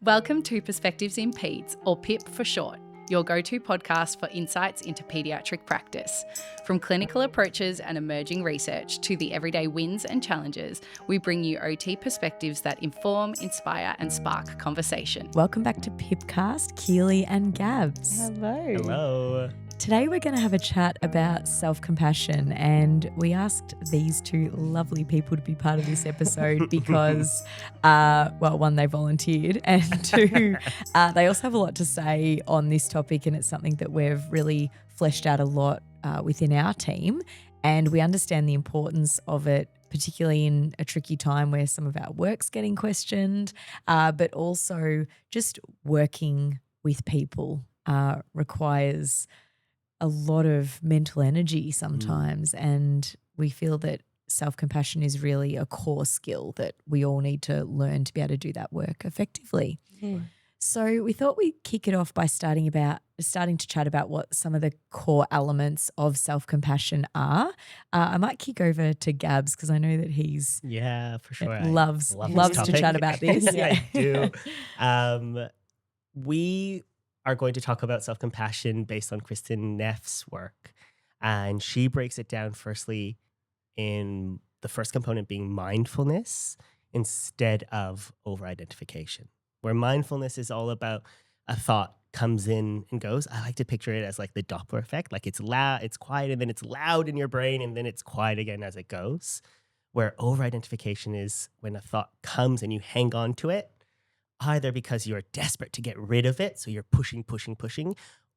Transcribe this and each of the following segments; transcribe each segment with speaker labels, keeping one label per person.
Speaker 1: Welcome to Perspectives in Peds, or PIP for short, your go-to podcast for insights into paediatric practice. From clinical approaches and emerging research to the everyday wins and challenges, we bring you OT perspectives that inform, inspire and spark conversation.
Speaker 2: Welcome back to Pipcast, Keely and Gabs.
Speaker 3: Hello.
Speaker 4: Hello.
Speaker 2: Today we're going to have a chat about self-compassion, and we asked these two lovely people to be part of this episode because, one, they volunteered, and two, they also have a lot to say on this topic, and it's something that we've really fleshed out a lot within our team, and we understand the importance of it, particularly in a tricky time where some of our work's getting questioned, but also just working with people requires a lot of mental energy sometimes, and we feel that self-compassion is really a core skill that we all need to learn to be able to do that work effectively. So we thought we'd kick it off by starting to chat about what some of the core elements of self-compassion are. I might kick over to Gabs because I know that he's
Speaker 4: for sure.
Speaker 2: loves to chat about this.
Speaker 4: Yeah, I do. We are going to talk about self-compassion based on Kristin Neff's work. And she breaks it down firstly in the first component being mindfulness instead of over-identification, where mindfulness is all about a thought comes in and goes. I like to picture it as like the Doppler effect, like it's loud, it's quiet, and then it's loud in your brain, and then it's quiet again as it goes, where over-identification is when a thought comes and you hang on to it, either because you're desperate to get rid of it, so you're pushing,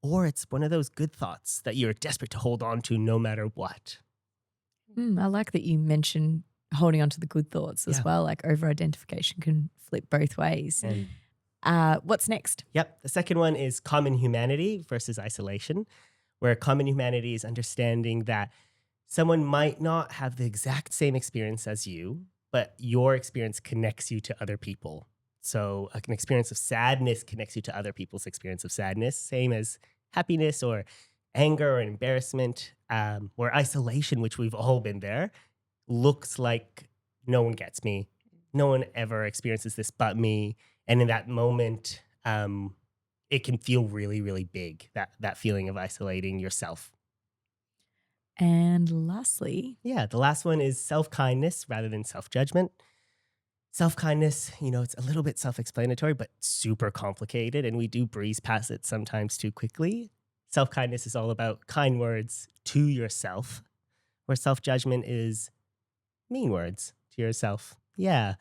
Speaker 4: or it's one of those good thoughts that you're desperate to hold on to no matter what.
Speaker 2: I like that you mentioned holding on to the good thoughts as well. Like over-identification can flip both ways. What's next?
Speaker 4: Yep. The second one is common humanity versus isolation, where common humanity is understanding that someone might not have the exact same experience as you, but your experience connects you to other people. So an experience of sadness connects you to other people's experience of sadness, same as happiness or anger or embarrassment, where isolation, which we've all been there, looks like no one gets me. No one ever experiences this but me. And in that moment, it can feel really, really big, that feeling of isolating yourself.
Speaker 2: And lastly?
Speaker 4: Yeah, the last one is self-kindness rather than self-judgment. Self-kindness, it's a little bit self-explanatory, but super complicated, and we do breeze past it sometimes too quickly. Self-kindness is all about kind words to yourself, where self-judgment is mean words to yourself. Yeah.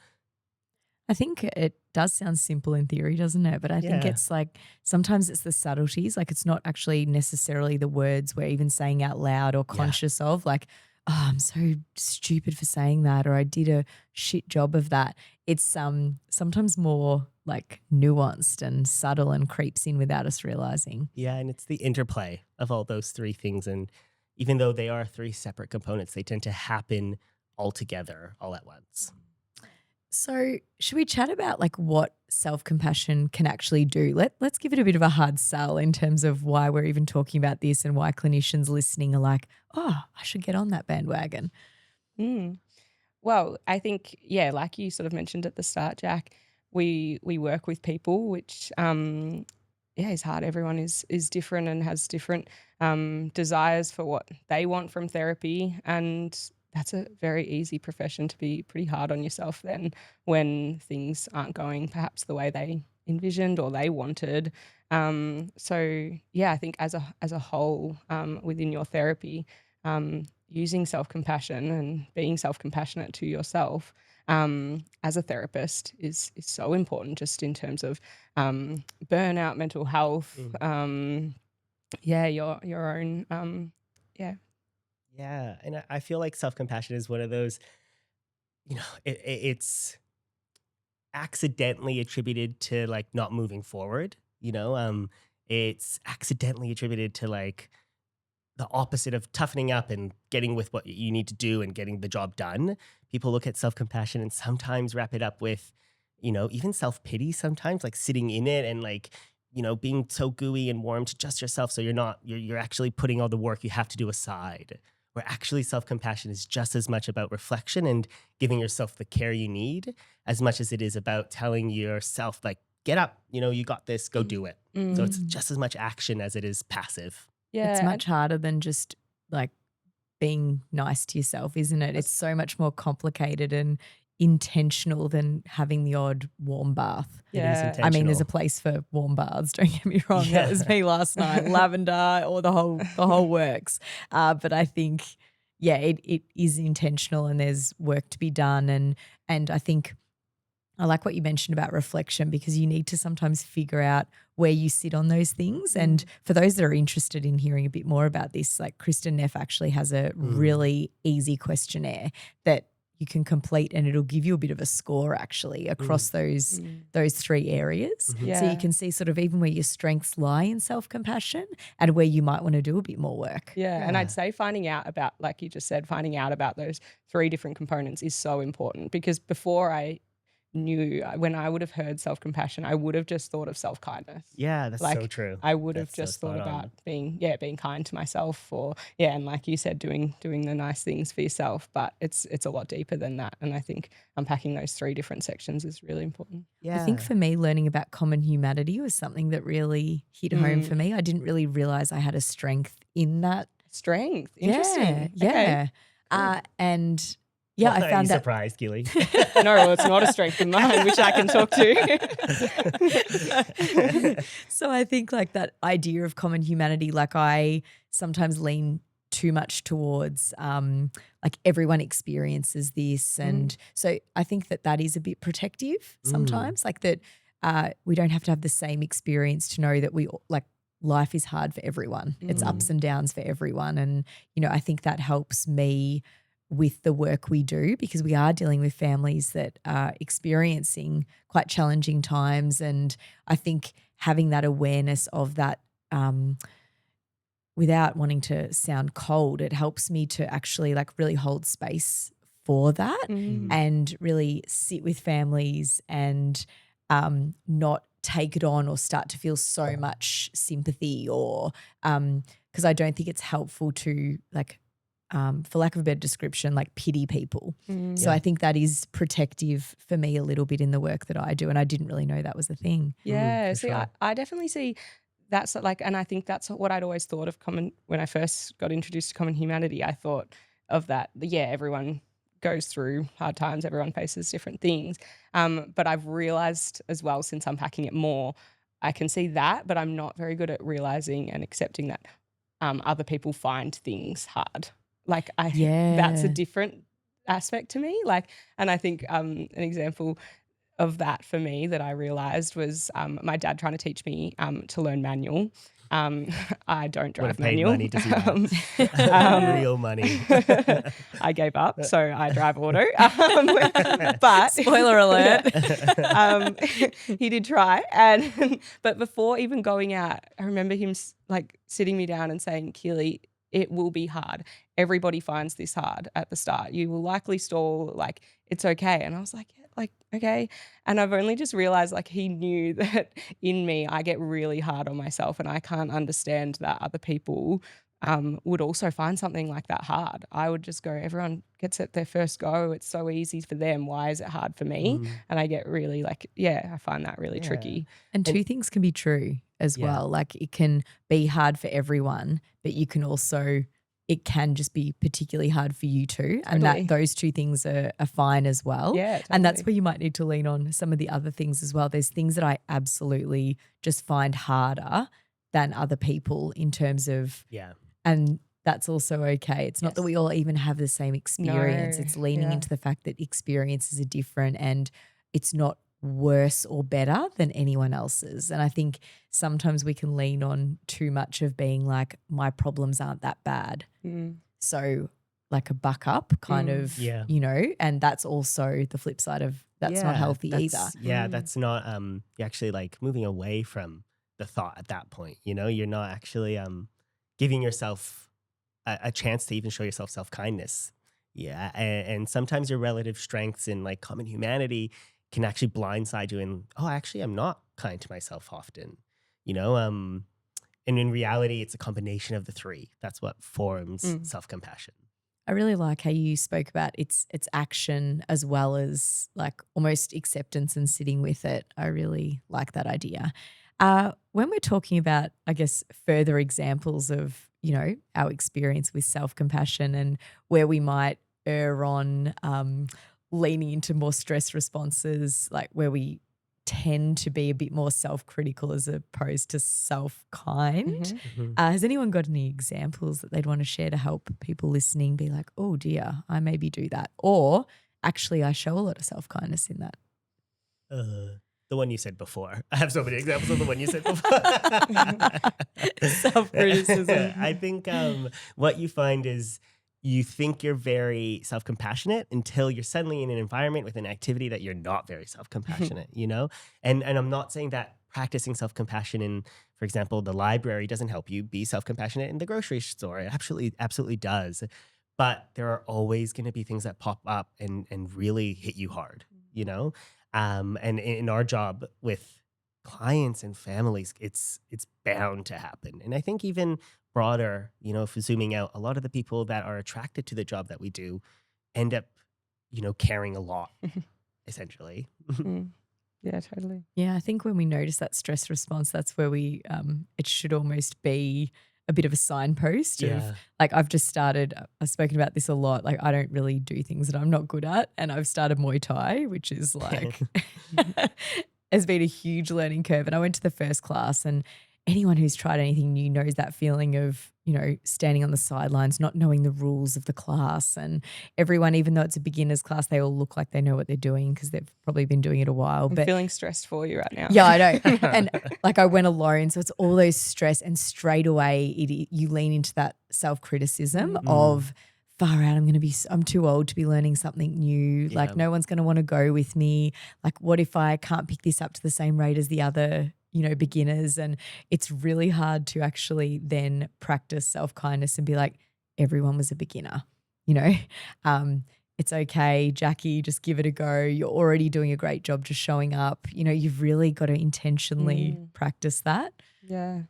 Speaker 2: I think it does sound simple in theory, doesn't it? But I think it's like sometimes it's the subtleties. Like it's not actually necessarily the words we're even saying out loud or conscious of. Like, oh, I'm so stupid for saying that, or I did a shit job of that. It's sometimes more like nuanced and subtle and creeps in without us realizing.
Speaker 4: Yeah, and it's the interplay of all those three things. And even though they are three separate components, they tend to happen all together, all at once.
Speaker 2: So should we chat about like what self-compassion can actually do? Let's give it a bit of a hard sell in terms of why we're even talking about this and why clinicians listening are like, oh, I should get on that bandwagon.
Speaker 3: Well, I think, like you sort of mentioned at the start, Jack, we work with people, which is hard. Everyone is different and has different desires for what they want from therapy, and that's a very easy profession to be pretty hard on yourself then when things aren't going perhaps the way they envisioned or they wanted. I think as a whole within your therapy, using self-compassion and being self-compassionate to yourself as a therapist is so important, just in terms of burnout, mental health, your own.
Speaker 4: Yeah, and I feel like self-compassion is one of those, it's accidentally attributed to like not moving forward, it's accidentally attributed to like the opposite of toughening up and getting with what you need to do and getting the job done. People look at self-compassion and sometimes wrap it up with, even self-pity sometimes, like sitting in it and like, being so gooey and warm to just yourself. So you're actually putting all the work you have to do aside. Where actually self-compassion is just as much about reflection and giving yourself the care you need as much as it is about telling yourself, like, get up, you got this, go do it. So it's
Speaker 3: Mm.
Speaker 4: just as much action as it is passive.
Speaker 3: Yeah.
Speaker 2: It's much harder than just like being nice to yourself, isn't it? It's so much more complicated and intentional than having the odd warm bath.
Speaker 4: It is
Speaker 3: Yeah.
Speaker 4: intentional.
Speaker 2: I mean, there's a place for warm baths. Don't get me wrong.
Speaker 4: Yeah.
Speaker 2: That was me last night. Lavender or the whole works. But I think, yeah, it is intentional and there's work to be done. And I think I like what you mentioned about reflection, because you need to sometimes figure out where you sit on those things. And for those that are interested in hearing a bit more about this, like Kristin Neff actually has a really easy questionnaire that you can complete, and it'll give you a bit of a score actually across those 3 areas.
Speaker 4: Mhm.
Speaker 2: So
Speaker 3: Yeah.
Speaker 2: you can see sort of even where your strengths lie in self-compassion and where you might want to do a bit more work.
Speaker 3: Yeah. And
Speaker 4: Yeah.
Speaker 3: I'd say finding out about, like you just said, finding out about those 3 different components is so important, because before I knew, when I would have heard self-compassion, I would have just thought of self-kindness.
Speaker 4: Yeah, that's
Speaker 3: Like,
Speaker 4: so true.
Speaker 3: I would have
Speaker 4: That's so
Speaker 3: just thought
Speaker 4: spot on.
Speaker 3: about being kind to myself, or and like you said, doing the nice things for yourself. But it's a lot deeper than that. And I think unpacking those 3 different sections is really important.
Speaker 4: Yeah.
Speaker 2: I think for me, learning about common humanity was something that really hit home for me. I didn't really realize I had a strength in that.
Speaker 3: Strength. Interesting.
Speaker 2: Yeah.
Speaker 3: Okay.
Speaker 2: And yeah,
Speaker 4: Why
Speaker 2: I
Speaker 4: are
Speaker 2: found
Speaker 4: you
Speaker 2: that.
Speaker 4: surprised, Keely?
Speaker 3: No, well, it's not a strength of mine, which I can talk to.
Speaker 2: So I think like that idea of common humanity, like I sometimes lean too much towards like everyone experiences this. And so I think that is a bit protective sometimes, like that we don't have to have the same experience to know that life is hard for everyone. It's ups and downs for everyone. And, I think that helps me with the work we do, because we are dealing with families that are experiencing quite challenging times. And I think having that awareness of that, without wanting to sound cold, it helps me to actually like really hold space for that and really sit with families and not take it on or start to feel so much sympathy, or because I don't think it's helpful to like, for lack of a better description, like pity people. So I think that is protective for me a little bit in the work that I do, and I didn't really know that was a thing.
Speaker 3: Yeah,
Speaker 4: for
Speaker 3: see,
Speaker 4: sure.
Speaker 3: I definitely see that's like, and I think that's what I'd always thought of when I first got introduced to common humanity. I thought of that, everyone goes through hard times, everyone faces different things. But I've realized as well, since unpacking it more, I can see that, but I'm not very good at realizing and accepting that other people find things hard. Like that's a different aspect to me. Like, and I think an example of that for me that I realized was my dad trying to teach me to learn manual. I don't drive
Speaker 4: Would have paid
Speaker 3: manual.
Speaker 4: money to see that. Real money.
Speaker 3: I gave up, so I drive auto. But
Speaker 2: Spoiler alert.
Speaker 3: he did try, but before even going out, I remember him like sitting me down and saying, "Keely, it will be hard. Everybody finds this hard at the start. You will likely stall. Like, it's okay." And I was like, yeah, like, okay. And I've only just realized, like, he knew that in me, I get really hard on myself, and I can't understand that other people would also find something like that hard. I would just go, everyone gets it their first go. It's so easy for them. Why is it hard for me? And I get really like, I find that really tricky.
Speaker 2: And two things can be true as well. Like, it can be hard for everyone, but you can also, it can just be particularly hard for you too. And that those two things are fine as well.
Speaker 3: Yeah, totally.
Speaker 2: And that's where you might need to lean on some of the other things as well. There's things that I absolutely just find harder than other people in terms of, and that's also okay. It's not that we all even have the same experience.
Speaker 3: No.
Speaker 2: It's leaning into the fact that experiences are different and it's not worse or better than anyone else's. And I think sometimes we can lean on too much of being like, my problems aren't that bad. So like a buck up kind of, you know, and that's also the flip side of that's not healthy either.
Speaker 4: Yeah, that's not you're actually like moving away from the thought at that point. You know, you're not actually giving yourself a chance to even show yourself self-kindness. Yeah. And sometimes your relative strengths in like common humanity can actually blindside you in, oh, actually, I'm not kind to myself often, you know? And in reality, it's a combination of the three. That's what forms self-compassion.
Speaker 2: I really like how you spoke about its action as well as like almost acceptance and sitting with it. I really like that idea. When we're talking about, I guess, further examples of, our experience with self-compassion and where we might err on leaning into more stress responses, like where we tend to be a bit more self-critical as opposed to self-kind. Has anyone got any examples that they'd want to share to help people listening be like, oh dear, I maybe do that? Or actually I show a lot of self-kindness in that.
Speaker 4: The one you said before. I have so many examples of the one you said before.
Speaker 2: Self-criticism.
Speaker 4: I think what you find is you think you're very self-compassionate until you're suddenly in an environment with an activity that you're not very self-compassionate, And I'm not saying that practicing self-compassion in, for example, the library doesn't help you be self-compassionate in the grocery store. It absolutely does. But there are always going to be things that pop up and really hit you hard, And in our job with clients and families, it's bound to happen. And I think even broader, if we're zooming out, a lot of the people that are attracted to the job that we do end up, caring a lot, essentially.
Speaker 3: Yeah, totally.
Speaker 2: Yeah, I think when we notice that stress response, that's where we it should almost be a bit of a signpost of like I've spoken about this a lot. Like I don't really do things that I'm not good at. And I've started Muay Thai, which is like has been a huge learning curve. And I went to the first class, and anyone who's tried anything new knows that feeling of, standing on the sidelines, not knowing the rules of the class. And everyone, even though it's a beginner's class, they all look like they know what they're doing because they've probably been doing it a while.
Speaker 3: I'm feeling stressed for you right now.
Speaker 2: Yeah, I know. And like I went alone. So it's all those stress, and straight away you lean into that self-criticism of far out, I'm too old to be learning something new.
Speaker 4: Yeah.
Speaker 2: Like no one's going to want to go with me. Like what if I can't pick this up to the same rate as the other beginners? And it's really hard to actually then practice self-kindness and be like, everyone was a beginner, it's okay, Jackie, just give it a go. You're already doing a great job just showing up. You've really got to intentionally practice that.
Speaker 3: Yeah.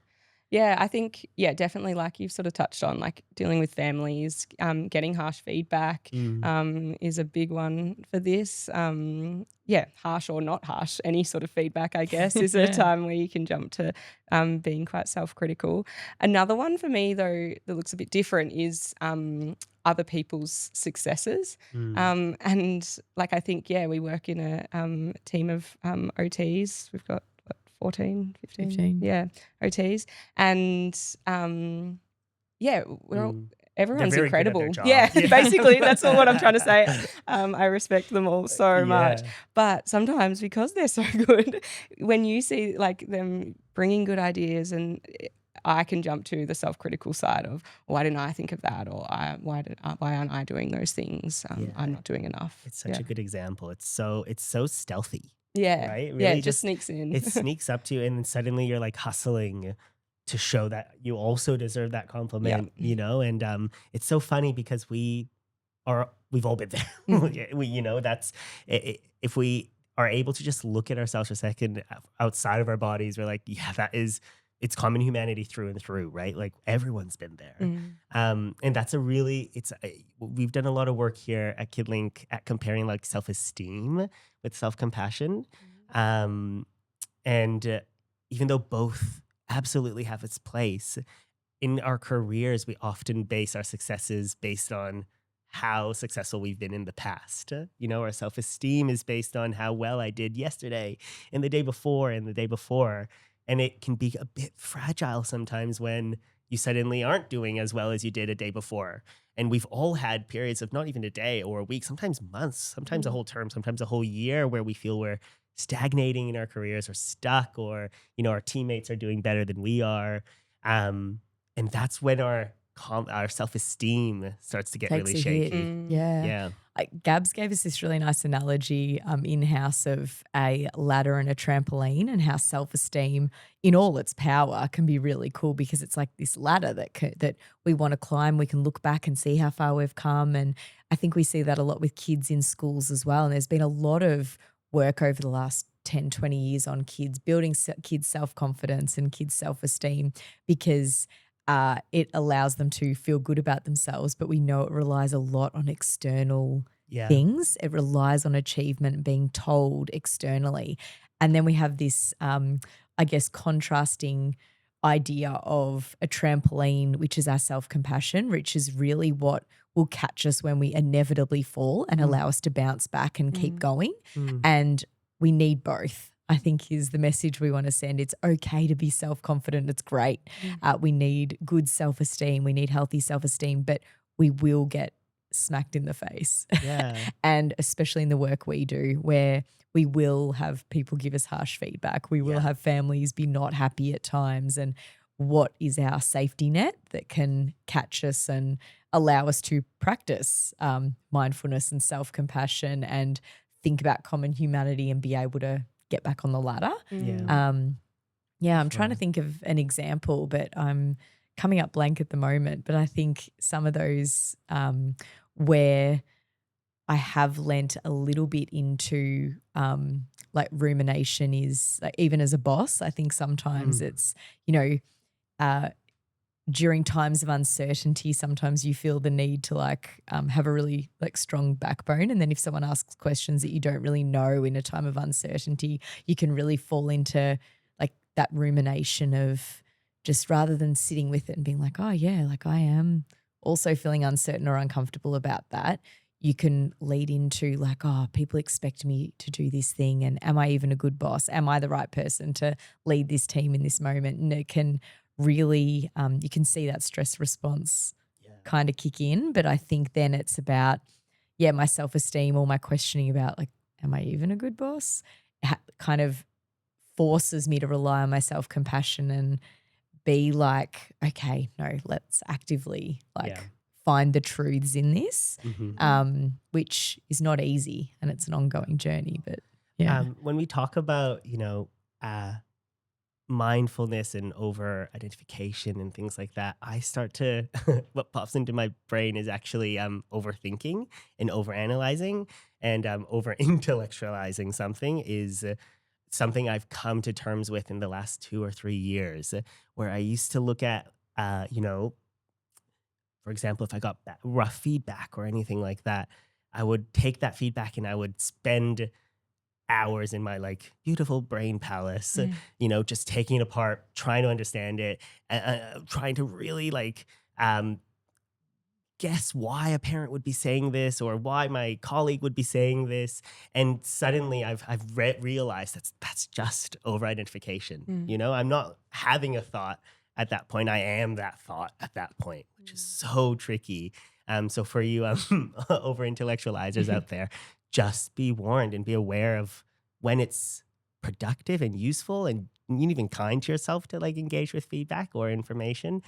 Speaker 3: Yeah, I think, definitely like you've sort of touched on, like dealing with families, getting harsh feedback is a big one for this. Harsh or not harsh, any sort of feedback, I guess, is a time where you can jump to being quite self-critical. Another one for me, though, that looks a bit different is other people's successes. And like I think, we work in a team of OTs. We've got 14, 15. Yeah, OTs. And we're all, everyone's incredible. Yeah, basically that's all what I'm trying to say. I respect them all so much. But sometimes because they're so good, when you see like them bringing good ideas, and I can jump to the self-critical side of why didn't I think of that, or why aren't I doing those things? I'm not doing enough.
Speaker 4: It's such a good example. It's so stealthy.
Speaker 3: Yeah.
Speaker 4: Right? Really
Speaker 3: it just sneaks in.
Speaker 4: It sneaks up to you, and then suddenly you're like hustling to show that you also deserve that compliment, And it's so funny because we've all been there. That's if we are able to just look at ourselves for a second outside of our bodies, we're like, it's common humanity through and through, right? Like everyone's been there. And that's we've done a lot of work here at Kid Link at comparing like self-esteem with self-compassion. And even though both absolutely have its place, in our careers, we often base our successes based on how successful we've been in the past. Our self-esteem is based on how well I did yesterday and the day before and the day before. And it can be a bit fragile sometimes when you suddenly aren't doing as well as you did a day before. And we've all had periods of not even a day or a week, sometimes months, sometimes a whole term, sometimes a whole year where we feel we're stagnating in our careers or stuck, or, our teammates are doing better than we are. And that's when our self-esteem starts to get really shaky.
Speaker 2: Yeah. Gabs gave us this really nice analogy in-house of a ladder and a trampoline, and how self-esteem in all its power can be really cool because it's like this ladder that we want to climb. We can look back and see how far we've come. And I think we see that a lot with kids in schools as well. And there's been a lot of work over the last 10, 20 years on kids, building kids' self-confidence and kids' self-esteem, because it allows them to feel good about themselves, but we know it relies a lot on external things. It relies on achievement and being told externally. And then we have this, I guess, contrasting idea of a trampoline, which is our self-compassion, which is really what will catch us when we inevitably fall and allow us to bounce back and keep going. And we need both, I think, is the message we want to send. It's okay to be self-confident. It's great. We need good self-esteem. We need healthy self-esteem, but we will get smacked in the face.
Speaker 4: Yeah.
Speaker 2: And especially in the work we do, where we will have people give us harsh feedback. We will have families be not happy at times. And what is our safety net that can catch us and allow us to practice mindfulness and self-compassion and think about common humanity and be able to get back on the ladder? I'm trying to think of an example, but I'm coming up blank at the moment. But I think some of those where I have lent a little bit into like rumination is like, even as a boss, I think sometimes it's, during times of uncertainty, sometimes you feel the need to have a really strong backbone. And then if someone asks questions that you don't really know in a time of uncertainty, you can really fall into that rumination of just, rather than sitting with it and being like, oh yeah, I am also feeling uncertain or uncomfortable about that, you can lead into people expect me to do this thing, and am I even a good boss? Am I the right person to lead this team in this moment? And it can really, you can see that stress response kind of kick in. But I think then it's about, my self-esteem or my questioning about am I even a good boss? Kind of forces me to rely on my self-compassion and be okay, no, let's actively find the truths in this, which is not easy, and it's an ongoing journey. But
Speaker 4: when we talk about, mindfulness and over identification and things like that, I start to, what pops into my brain is actually overthinking and overanalyzing, and over intellectualizing something is something I've come to terms with in the last 2 or 3 years, where I used to look at, for example, if I got rough feedback or anything like that, I would take that feedback and I would spend hours in my beautiful brain palace, just taking it apart, trying to understand it, trying to really guess why a parent would be saying this or why my colleague would be saying this. And suddenly I've realized that's just over-identification. I'm not having a thought at that point. I am that thought at that point, which is so tricky. So for you over-intellectualizers out there, just be warned and be aware of when it's productive and useful and even kind to yourself to engage with feedback or information,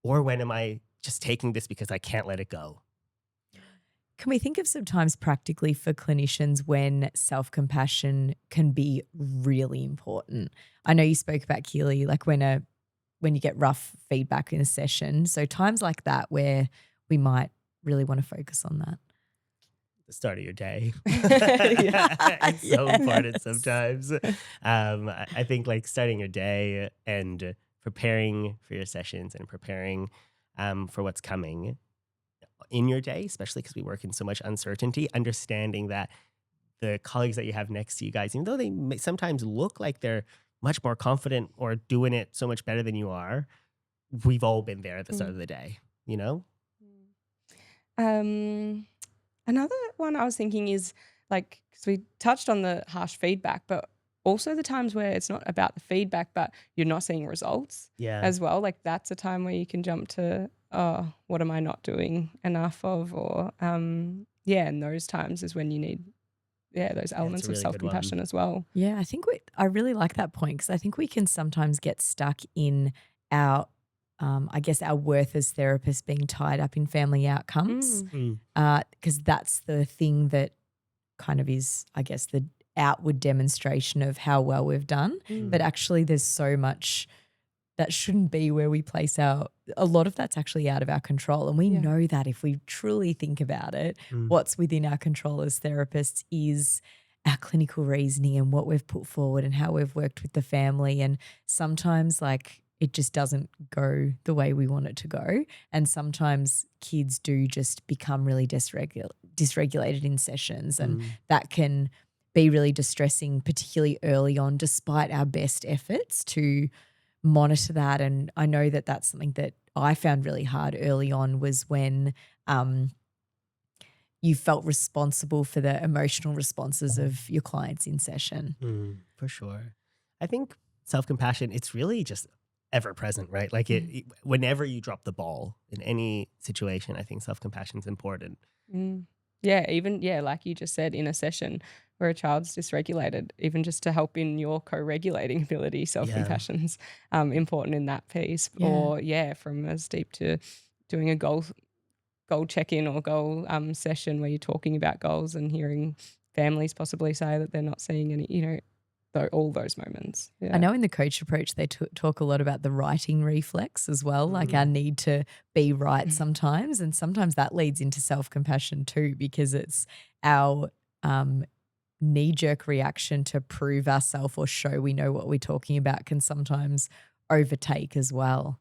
Speaker 4: or when am I just taking this because I can't let it go.
Speaker 2: Can we think of some times practically for clinicians when self-compassion can be really important? I know you spoke about, Keely, when you get rough feedback in a session. So times like that where we might really want to focus on that.
Speaker 4: The start of your day. It's so important sometimes. I think starting your day and preparing for your sessions and preparing for what's coming in your day, especially because we work in so much uncertainty, understanding that the colleagues that you have next to you guys, even though they may sometimes look like they're much more confident or doing it so much better than you are, we've all been there at the start of the day,
Speaker 3: Another one I was thinking is because we touched on the harsh feedback, but also the times where it's not about the feedback, but you're not seeing results as well. That's a time where you can jump to, oh, what am I not doing enough of? Or, and those times is when you need, those elements of self-compassion as well.
Speaker 2: Yeah, I think I really like that point, because I think we can sometimes get stuck in our, I guess, our worth as therapists being tied up in family outcomes, because that's the thing that kind of is, I guess, the outward demonstration of how well we've done. But actually there's so much that shouldn't be where we place a lot of that's actually out of our control. And we know that if we truly think about it, what's within our control as therapists is our clinical reasoning and what we've put forward and how we've worked with the family. And sometimes it just doesn't go the way we want it to go. And sometimes kids do just become really dysregulated in sessions, and that can be really distressing, particularly early on, despite our best efforts to monitor that. And I know that that's something that I found really hard early on, was when you felt responsible for the emotional responses of your clients in session.
Speaker 4: For sure. I think self-compassion, it's really just ever present, right? Like whenever you drop the ball in any situation, I think self-compassion is important.
Speaker 3: Yeah, even, like you just said, in a session where a child's dysregulated, even just to help in your co-regulating ability, self-compassion's important in that piece.
Speaker 2: Yeah.
Speaker 3: Or, from as deep to doing a goal check-in or goal session where you're talking about goals and hearing families possibly say that they're not seeing any, all those moments. Yeah.
Speaker 2: I know in the coach approach they talk a lot about the righting reflex as well, like our need to be right sometimes, and sometimes that leads into self-compassion too, because it's our knee-jerk reaction to prove ourselves or show we know what we're talking about can sometimes overtake as well.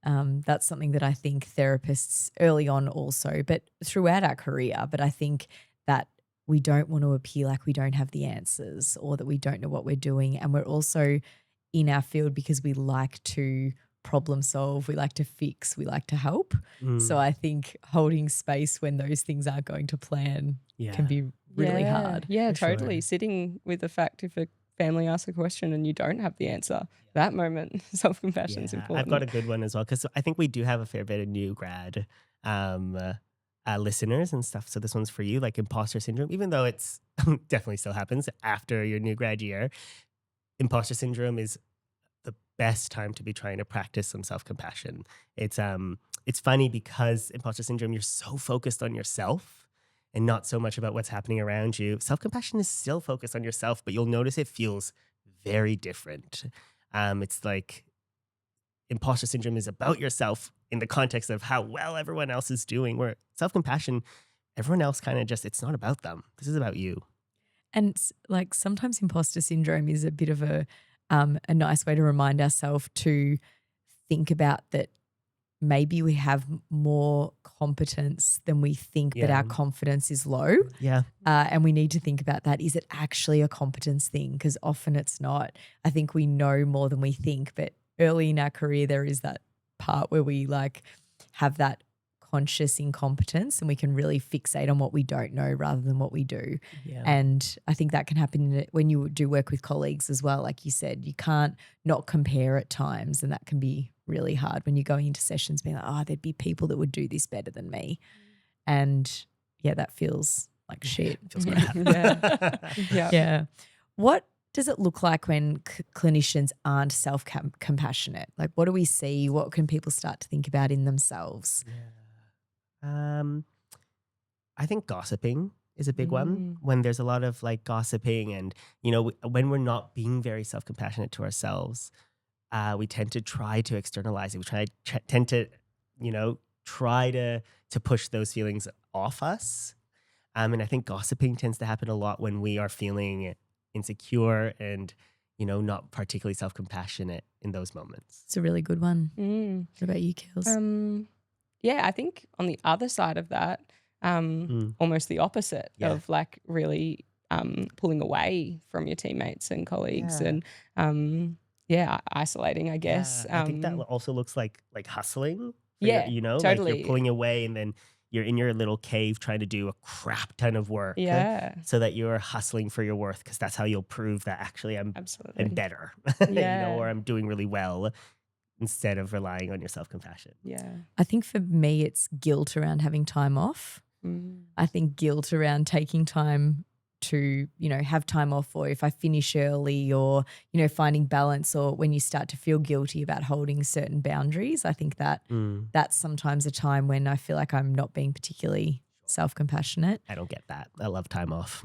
Speaker 2: That's something that I think therapists early on also, but throughout our career, but I think that we don't want to appear like we don't have the answers or that we don't know what we're doing. And we're also in our field because we like to problem solve, we like to fix, we like to help. So I think holding space when those things aren't going to plan can be really hard.
Speaker 3: Yeah,
Speaker 4: For
Speaker 3: totally.
Speaker 4: sure.
Speaker 3: Sitting with the fact if a family asks a question and you don't have the answer, that moment, self-compassion is important.
Speaker 4: I've got a good one as well, because I think we do have a fair bit of new grad listeners and stuff. So this one's for you, like imposter syndrome, even though it's definitely still happens after your new grad year. Imposter syndrome is the best time to be trying to practice some self-compassion. It's funny because imposter syndrome, you're so focused on yourself and not so much about what's happening around you. Self-compassion is still focused on yourself, but you'll notice it feels very different. It's like imposter syndrome is about yourself in the context of how well everyone else is doing, where self-compassion, everyone else kind of just, it's not about them. This is about you.
Speaker 2: And like sometimes imposter syndrome is a bit of a nice way to remind ourselves to think about that maybe we have more competence than we think, but our confidence is low.
Speaker 4: Yeah.
Speaker 2: And we need to think about that. Is it actually a competence thing? Because often it's not. I think we know more than we think, but early in our career there is that part where we like have that conscious incompetence and we can really fixate on what we don't know rather than what we do.
Speaker 4: Yeah.
Speaker 2: And I think that can happen when you do work with colleagues as well. Like you said, you can't not compare at times, and that can be really hard when you're going into sessions being like, oh, there'd be people that would do this better than me. And that feels like shit.
Speaker 4: Feels bad.
Speaker 2: Yeah. What does it look like when clinicians aren't self-compassionate? Like, what do we see? What can people start to think about in themselves?
Speaker 4: I think gossiping is a big one. When there's a lot of like gossiping and, when we're not being very self-compassionate to ourselves, we tend to try to externalize it. We tend to, try to push those feelings off us. And I think gossiping tends to happen a lot when we are feeling insecure and, not particularly self-compassionate in those moments.
Speaker 2: It's a really good one. What about you, Kels?
Speaker 3: I think on the other side of that, almost the opposite of like really pulling away from your teammates and colleagues and isolating, I guess.
Speaker 4: I think that also looks like hustling.
Speaker 3: Totally.
Speaker 4: Like you're pulling away and then you're in your little cave trying to do a crap ton of work so that you're hustling for your worth, because that's how you'll prove that actually I'm better, or I'm doing really well, instead of relying on your self-compassion.
Speaker 2: I think for me it's guilt around having time off. I think guilt around taking time to, have time off, or if I finish early, or, finding balance, or when you start to feel guilty about holding certain boundaries. I think that that's sometimes a time when I feel like I'm not being particularly self-compassionate.
Speaker 4: I don't get that. I love time off.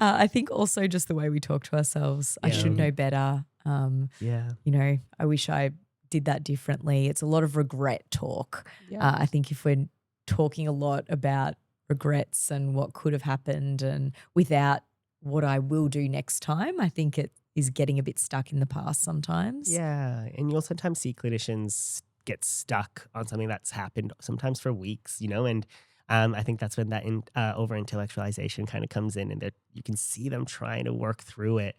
Speaker 2: I think also just the way we talk to ourselves. I should know better. I wish I did that differently. It's a lot of regret talk. I think if we're talking a lot about regrets and what could have happened and without what I will do next time, I think is getting a bit stuck in the past sometimes.
Speaker 4: Yeah, and you'll sometimes see clinicians get stuck on something that's happened sometimes for weeks, and I think that's when that over intellectualization kind of comes in, and you can see them trying to work through it,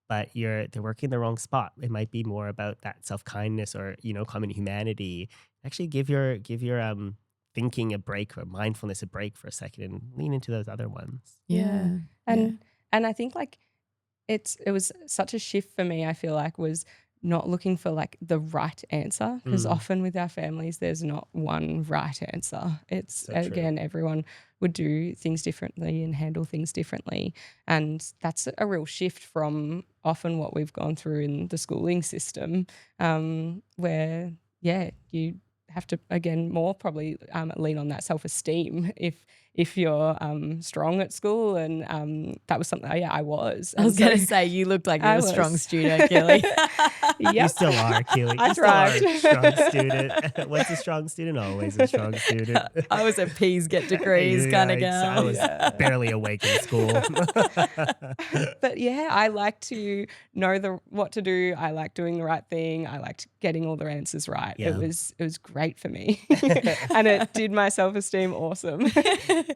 Speaker 4: but they're working the wrong spot. It might be more about that self-kindness or common humanity. Actually, give your thinking a break, or mindfulness a break for a second, and lean into those other ones.
Speaker 2: Yeah.
Speaker 3: And I think like it was such a shift for me, I feel like, was not looking for like the right answer, because often with our families there's not one right answer. It's
Speaker 4: So true.
Speaker 3: again, everyone would do things differently and handle things differently, and that's a real shift from often what we've gone through in the schooling system, where you have to again more probably lean on that self-esteem if you're strong at school, and that was something I was.
Speaker 2: I was going to say, you looked like you were a strong student, Keely.
Speaker 4: You still are, Keely.
Speaker 3: I
Speaker 4: You still are
Speaker 3: tried.
Speaker 4: a strong student. What's a strong student? Always a strong student.
Speaker 2: I was a P's get degrees kind of girl.
Speaker 4: I was barely awake in school.
Speaker 3: But yeah, I like to know what to do. I like doing the right thing. I liked getting all the answers right.
Speaker 4: Yeah.
Speaker 3: It was great for me, and it did my self-esteem awesome.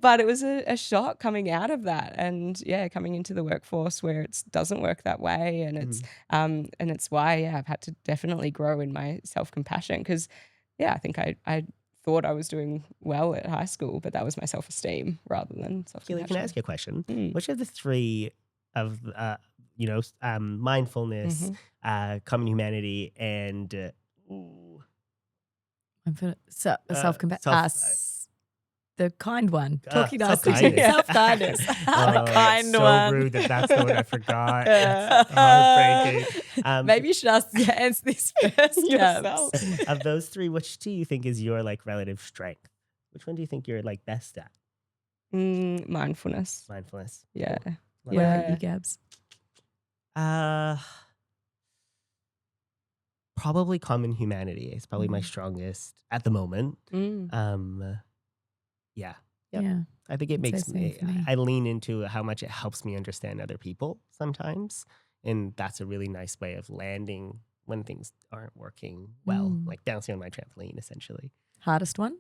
Speaker 3: But it was a shock coming out of that, and coming into the workforce where it doesn't work that way, and it's why I've had to definitely grow in my self-compassion, because I think I thought I was doing well at high school, but that was my self-esteem rather than self-compassion.
Speaker 4: Keely, can I ask you a question?
Speaker 3: Mm.
Speaker 4: Which of the three of mindfulness, common humanity, and
Speaker 2: self-compassion. The kind one. Talking to us.
Speaker 4: self-kindness.
Speaker 2: Self-kindness. The kind
Speaker 4: so
Speaker 2: one.
Speaker 4: rude that's the one I forgot. It's heartbreaking.
Speaker 2: Maybe you should answer this first.
Speaker 3: Yourself.
Speaker 4: Of those three, which do you think is your like relative strength? Which one do you think you're like best at?
Speaker 3: Mindfulness.
Speaker 4: Mindfulness.
Speaker 3: Yeah.
Speaker 4: Cool.
Speaker 2: What about you, Gabs?
Speaker 4: Probably common humanity is probably my strongest at the moment. Yeah. Yep.
Speaker 2: Yeah.
Speaker 4: I think it makes
Speaker 2: same for me.
Speaker 4: I lean into how much it helps me understand other people sometimes. And that's a really nice way of landing when things aren't working well, like bouncing on my trampoline, essentially.
Speaker 2: Hardest one?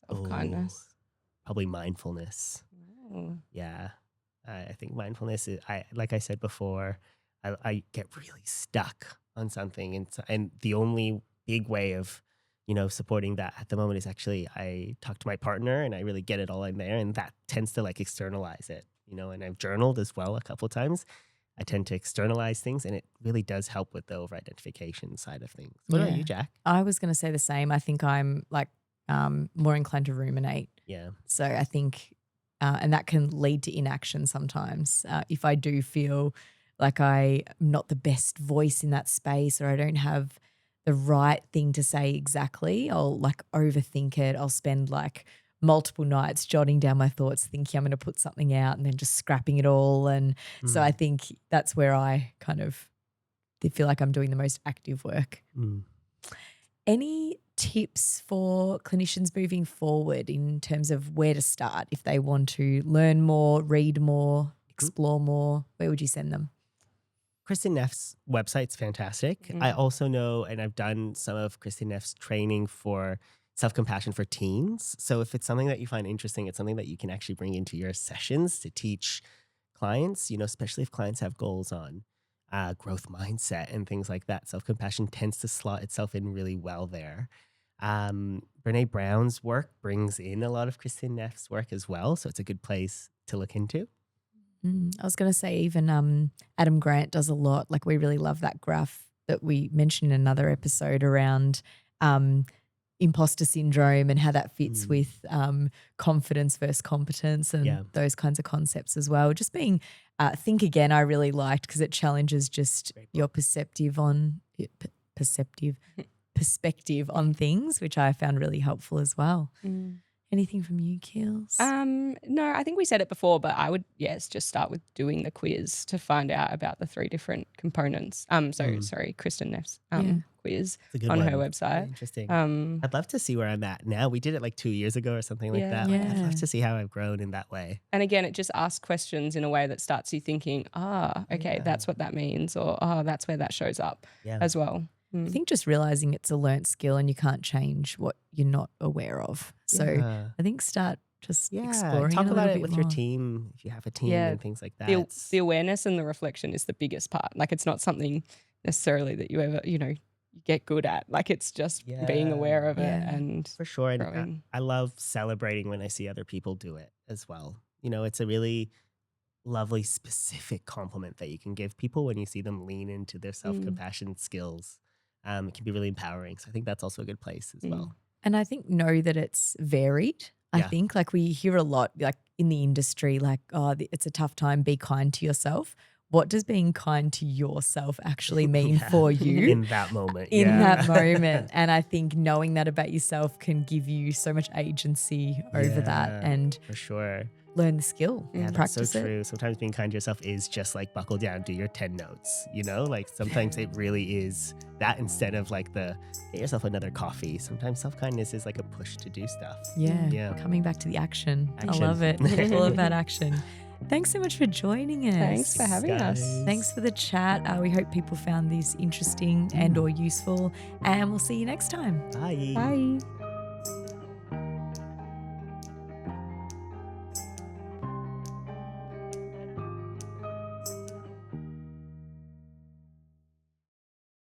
Speaker 3: Self-kindness.
Speaker 4: Probably mindfulness.
Speaker 3: Oh.
Speaker 4: Yeah. I think mindfulness is, like I said before, I get really stuck on something. And the only big way of supporting that at the moment is actually I talk to my partner and I really get it all in there, and that tends to like externalize it, and I've journaled as well a couple of times. I tend to externalize things, and it really does help with the over-identification side of things. What about you, Jack?
Speaker 2: I was going to say the same. I think I'm like more inclined to ruminate.
Speaker 4: Yeah.
Speaker 2: So I think, and that can lead to inaction sometimes. If I do feel like I'm not the best voice in that space, or I don't have the right thing to say exactly, I'll like overthink it. I'll spend like multiple nights jotting down my thoughts, thinking I'm going to put something out, and then just scrapping it all. And so I think that's where I kind of feel like I'm doing the most active work. Any tips for clinicians moving forward in terms of where to start if they want to learn more, read more, explore more? Where would you send them?
Speaker 4: Kristin Neff's website's fantastic. I also know, and I've done some of Kristin Neff's training for self-compassion for teens. So if it's something that you find interesting, it's something that you can actually bring into your sessions to teach clients, especially if clients have goals on growth mindset and things like that. Self-compassion tends to slot itself in really well there. Brene Brown's work brings in a lot of Kristin Neff's work as well. So it's a good place to look into.
Speaker 2: I was going to say even Adam Grant does a lot. Like we really love that graph that we mentioned in another episode around imposter syndrome and how that fits with confidence versus competence and those kinds of concepts as well. Just being Think Again I really liked because it challenges just your perspective on things, which I found really helpful as well. Anything from you, Keels?
Speaker 3: No, I think we said it before, but I would, yes, just start with doing the quiz to find out about the 3 different components. Sorry, Kristin Neff's quiz
Speaker 4: It's a good
Speaker 3: on
Speaker 4: one.
Speaker 3: her
Speaker 4: Very
Speaker 3: website.
Speaker 4: interesting.
Speaker 3: Um,
Speaker 4: I'd love to see where I'm at now. We did it like 2 years ago or something like that. Like, I'd
Speaker 2: Yeah.
Speaker 4: love to see how I've grown in that way.
Speaker 3: and again, it just asks questions in a way that starts you thinking, okay,
Speaker 4: Yeah.
Speaker 3: that's what that means, or that's where that shows up
Speaker 4: Yeah.
Speaker 3: as well.
Speaker 2: I think just realizing it's a learnt skill and you can't change what you're not aware of. So
Speaker 4: Yeah.
Speaker 2: I think start just
Speaker 4: Yeah,
Speaker 2: exploring
Speaker 4: talk
Speaker 2: a
Speaker 4: about
Speaker 2: little
Speaker 4: it
Speaker 2: bit
Speaker 4: with
Speaker 2: more.
Speaker 4: your team if you have a team
Speaker 3: Yeah,
Speaker 4: and things like that.
Speaker 3: The awareness and the reflection is the biggest part. Like, it's not something necessarily that you ever, you get good at. Like, it's just being aware of it
Speaker 2: Yeah.
Speaker 3: and
Speaker 4: For sure. And
Speaker 3: growing.
Speaker 4: I love celebrating when I see other people do it as well. It's a really lovely, specific compliment that you can give people when you see them lean into their self-compassion skills. It can be really empowering. So I think that's also a good place as well.
Speaker 2: And I think know that it's varied. I
Speaker 4: Yeah.
Speaker 2: think like we hear a lot like in the industry, like, it's a tough time, be kind to yourself. What does being kind to yourself actually mean for you
Speaker 4: in that moment?
Speaker 2: in
Speaker 4: yeah.
Speaker 2: that moment? And I think knowing that about yourself can give you so much agency over that
Speaker 4: Yeah,
Speaker 2: and
Speaker 4: for sure.
Speaker 2: learn the skill,
Speaker 4: Yeah, that's
Speaker 2: practice
Speaker 4: so
Speaker 2: it.
Speaker 4: true. Sometimes being kind to yourself is just like buckle down, do your 10 notes, Like sometimes it really is that instead of like get yourself another coffee. Sometimes self-kindness is like a push to do stuff.
Speaker 2: Yeah. Coming back to the action. I
Speaker 4: Action.
Speaker 2: love it. All about action. Thanks so much for joining us.
Speaker 3: Thanks for having us.
Speaker 4: Guys.
Speaker 2: Thanks for the chat. We hope people found this interesting and or useful, and we'll see you next time.
Speaker 4: Bye.
Speaker 3: Bye.